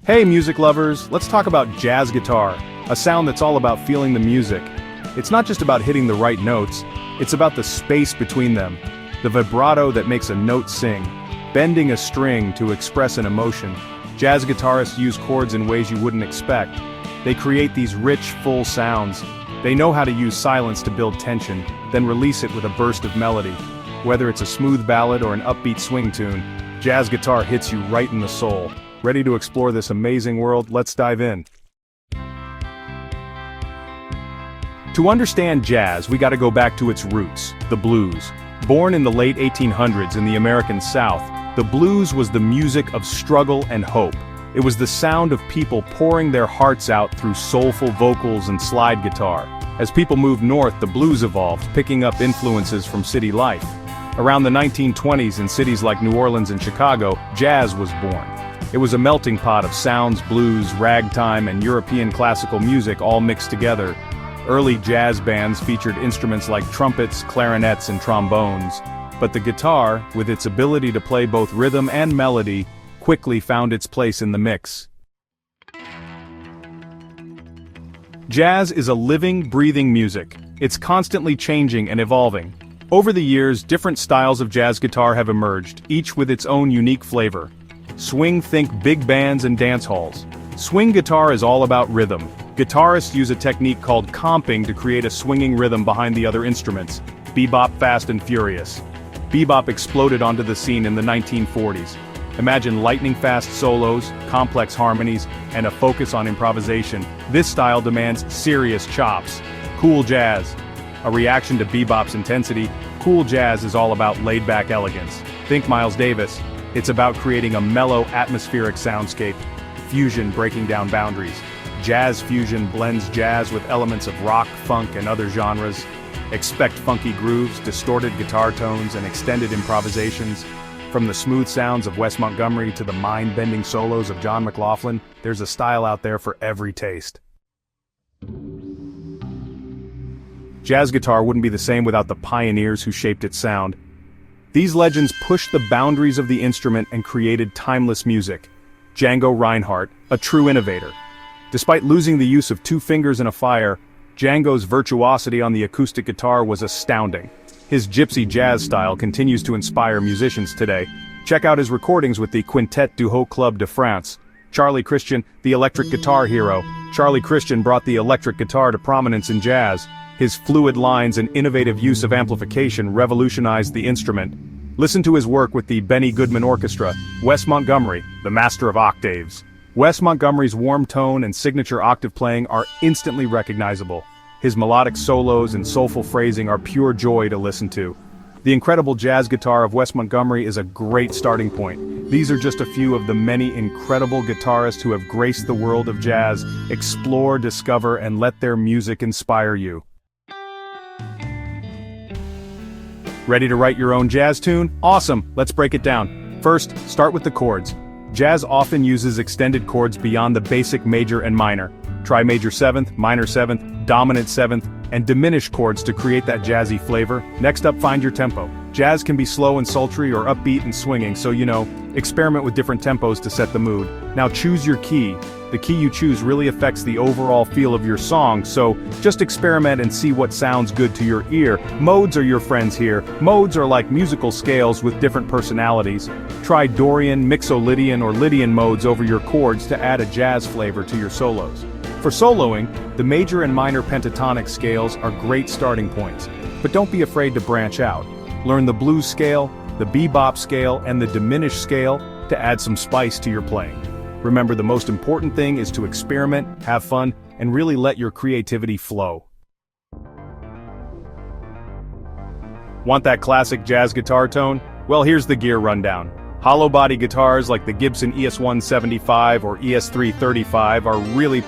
Hey music lovers, let's talk about jazz guitar, a sound that's all about feeling the music. It's not just about hitting the right notes, it's about the space between them, the vibrato that makes a note sing, bending a string to express an emotion. Jazz guitarists use chords in ways you wouldn't expect. They create these rich, full sounds. They know how to use silence to build tension, then release it with a burst of melody. Whether it's a smooth ballad or an upbeat swing tune, jazz guitar hits you right in the soul. Ready to explore this amazing world? Let's dive in. To understand jazz, we gotta go back to its roots, the blues. Born in the late 1800s in the American South, the blues was the music of struggle and hope. It was the sound of people pouring their hearts out through soulful vocals and slide guitar. As people moved north, the blues evolved, picking up influences from city life. Around the 1920s in cities like New Orleans and Chicago, jazz was born. It was a melting pot of sounds, blues, ragtime, and European classical music all mixed together. Early jazz bands featured instruments like trumpets, clarinets, and trombones. But the guitar, with its ability to play both rhythm and melody, quickly found its place in the mix. Jazz is a living, breathing music. It's constantly changing and evolving. Over the years, different styles of jazz guitar have emerged, each with its own unique flavor. Swing, think big bands and dance halls. Swing guitar is all about rhythm. Guitarists use a technique called comping to create a swinging rhythm behind the other instruments. Bebop, fast and furious. Bebop exploded onto the scene in the 1940s. Imagine lightning-fast solos, complex harmonies, and a focus on improvisation. This style demands serious chops. Cool jazz. A reaction to bebop's intensity, cool jazz is all about laid-back elegance. Think Miles Davis. It's about creating a mellow, atmospheric soundscape. Fusion breaking down boundaries. Jazz fusion blends jazz with elements of rock, funk, and other genres. Expect funky grooves, distorted guitar tones, and extended improvisations. From the smooth sounds of Wes Montgomery to the mind-bending solos of John McLaughlin, there's a style out there for every taste. Jazz guitar wouldn't be the same without the pioneers who shaped its sound. These legends pushed the boundaries of the instrument and created timeless music. Django Reinhardt, a true innovator. Despite losing the use of two fingers in a fire, Django's virtuosity on the acoustic guitar was astounding. His gypsy jazz style continues to inspire musicians today. Check out his recordings with the Quintet du Haut Club de France. Charlie Christian, the electric guitar hero. Charlie Christian brought the electric guitar to prominence in jazz. His fluid lines and innovative use of amplification revolutionized the instrument. Listen to his work with the Benny Goodman Orchestra. Wes Montgomery, the master of octaves. Wes Montgomery's warm tone and signature octave playing are instantly recognizable. His melodic solos and soulful phrasing are pure joy to listen to. The incredible jazz guitar of Wes Montgomery is a great starting point. These are just a few of the many incredible guitarists who have graced the world of jazz. Explore, discover, and let their music inspire you. Ready to write your own jazz tune? Awesome, let's break it down. First, start with the chords. Jazz often uses extended chords beyond the basic major and minor. Try major 7th, minor 7th, dominant 7th, and diminished chords to create that jazzy flavor. Next up, find your tempo. Jazz can be slow and sultry or upbeat and swinging, so experiment with different tempos to set the mood. Now choose your key. The key you choose really affects the overall feel of your song, so just experiment and see what sounds good to your ear. Modes are your friends here. Modes are like musical scales with different personalities. Try Dorian, Mixolydian, or Lydian modes over your chords to add a jazz flavor to your solos. For soloing, the major and minor pentatonic scales are great starting points, but don't be afraid to branch out. Learn the blues scale, the bebop scale, and the diminished scale to add some spice to your playing. Remember, the most important thing is to experiment, have fun, and really let your creativity flow. Want that classic jazz guitar tone? Well, here's the gear rundown. Hollow body guitars like the Gibson ES-175 or ES-335 are really